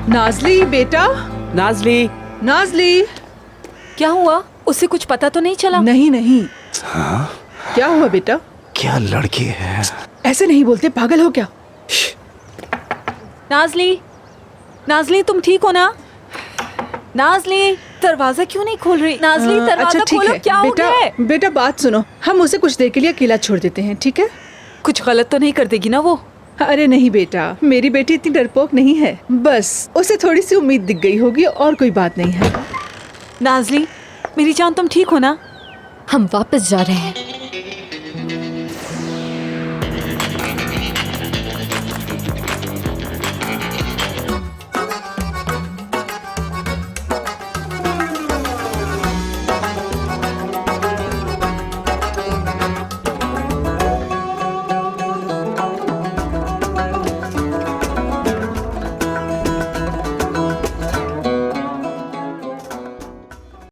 नाज़ली बेटा, नाज़ली, नाज़ली। क्या हुआ? उसे कुछ पता तो नहीं चला? नहीं नहीं। हाँ? क्या हुआ बेटा? क्या लड़की है? ऐसे नहीं बोलते, पागल हो क्या? नाज़ली, नाज़ली तुम ठीक हो ना? नाज़ली, दरवाजा क्यों नहीं खोल रही? नाज़ली दरवाजा अच्छा ठीक खोलो, है क्या हो बेटा। गया है? बेटा बात सुनो, हम उसे कुछ देर के लिए अकेला छोड़ देते हैं, ठीक है? कुछ गलत तो नहीं कर देगी ना वो? अरे नहीं बेटा, मेरी बेटी इतनी डरपोक नहीं है, बस उसे थोड़ी सी उम्मीद दिख गई होगी और कोई बात नहीं है। नाज़ली, मेरी जान तुम ठीक हो ना? हम वापस जा रहे हैं।